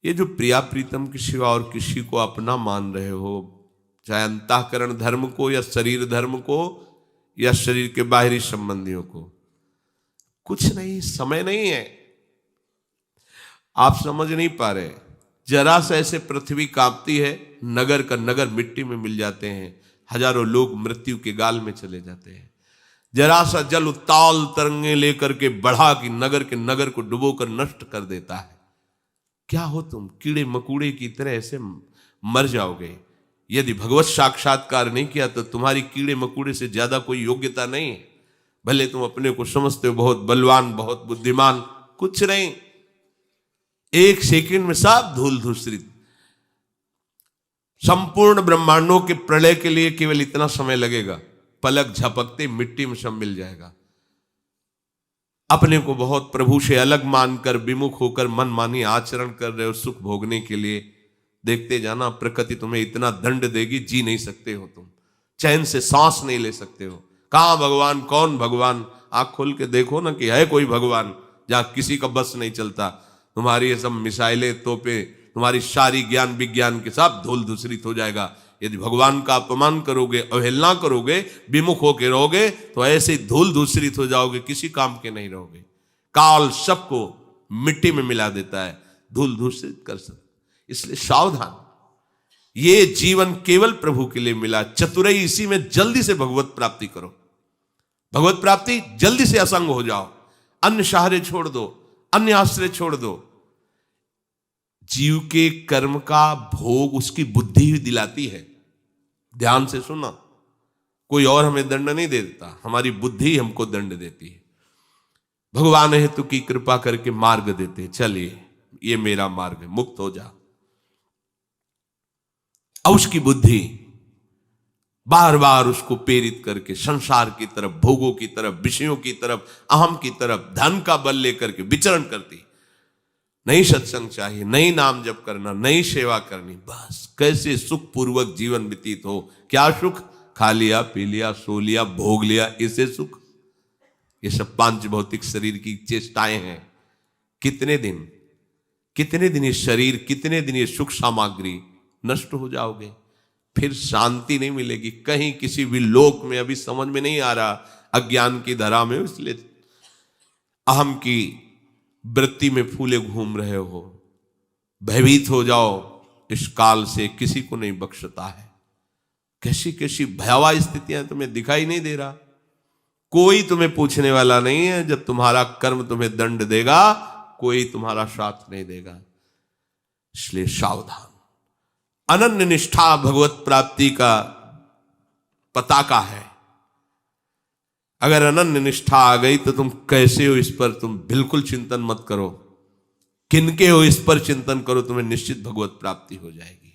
ये जो प्रिया प्रीतम के सिवा और किसी को अपना मान रहे हो, चाहे अंतःकरण धर्म को या शरीर धर्म को या शरीर के बाहरी संबंधियों को, कुछ नहीं, समय नहीं है। आप समझ नहीं पा रहे। जरा सा ऐसे पृथ्वी कांपती है, नगर का नगर मिट्टी में मिल जाते हैं, हजारों लोग मृत्यु के गाल में चले जाते हैं। जरा सा जल उत्ताल तरंगे लेकर के बढ़ा कि नगर के नगर को डुबोकर नष्ट कर देता है। क्या हो तुम? कीड़े मकूड़े की तरह ऐसे मर जाओगे। यदि भगवत साक्षात्कार नहीं किया तो तुम्हारी कीड़े मकूड़े से ज्यादा कोई योग्यता नहीं है। भले तुम अपने को समझते हो बहुत बलवान, बहुत बुद्धिमान, कुछ नहीं। एक सेकंड में सब धूल धूसरित। संपूर्ण ब्रह्मांडों के प्रलय के लिए केवल इतना समय लगेगा, पलक झपकते मिट्टी में सब मिल जाएगा। अपने को बहुत प्रभु से अलग मानकर विमुख होकर मनमानी आचरण कर रहे हो सुख भोगने के लिए, देखते जाना प्रकृति तुम्हें इतना दंड देगी, जी नहीं सकते हो तुम, चैन से सांस नहीं ले सकते हो। कहां भगवान, कौन भगवान? आंख खोल के देखो ना कि है कोई भगवान जहां किसी का बस नहीं चलता। तुम्हारी ये सब मिसाइलें, तोपे, तुम्हारी सारी ज्ञान विज्ञान के साथ धूल धूसरित हो जाएगा। यदि भगवान का अपमान करोगे, अवहेलना करोगे, विमुख होकर रहोगे तो ऐसे धूल धूसरित हो जाओगे, किसी काम के नहीं रहोगे। काल सबको मिट्टी में मिला देता है, धूल धूसरित कर सकता। इसलिए सावधान। ये जीवन केवल प्रभु के लिए मिला। चतुराई इसी में, जल्दी से भगवत प्राप्ति करो। भगवत प्राप्ति जल्दी से असंग हो जाओ, अन्य सहारे छोड़ दो, अन्य आश्रय छोड़ दो। जीव के कर्म का भोग उसकी बुद्धि ही दिलाती है। ध्यान से सुना, कोई और हमें दंड नहीं देता, हमारी बुद्धि हमको दंड देती है। भगवान हेतु की कृपा करके मार्ग देते, चलिए ये मेरा मार्ग है, मुक्त हो जा। और उसकी बुद्धि बार बार उसको प्रेरित करके संसार की तरफ, भोगों की तरफ, विषयों की तरफ, अहम की तरफ, धन का बल लेकर के विचरण करती। नहीं सत्संग चाहिए, नहीं नाम जप करना, नहीं सेवा करनी, बस कैसे सुख पूर्वक जीवन व्यतीत हो। क्या सुख? खा लिया, पी लिया, सो लिया, भोग लिया, इसे सुख। ये सब पांच भौतिक शरीर की चेष्टाएं हैं। कितने दिन ये शरीर, कितने दिन ये सुख सामग्री नष्ट हो जाओगे, फिर शांति नहीं मिलेगी कहीं, किसी भी लोक में। अभी समझ में नहीं आ रहा, अज्ञान की धरा में, इसलिए अहम की वृत्ति में फूले घूम रहे हो। भयभीत हो जाओ, इस काल से किसी को नहीं बख्शता है। कैसी कैसी भयावह स्थितियां तुम्हें दिखाई नहीं दे रहा। कोई तुम्हें पूछने वाला नहीं है। जब तुम्हारा कर्म तुम्हें दंड देगा, कोई तुम्हारा साथ नहीं देगा। इसलिए सावधान। अनन्य निष्ठा भगवत प्राप्ति का पताका है। अगर अनन्य निष्ठा आ गई तो तुम कैसे हो इस पर तुम बिल्कुल चिंतन मत करो, किनके हो इस पर चिंतन करो, तुम्हें निश्चित भगवत प्राप्ति हो जाएगी।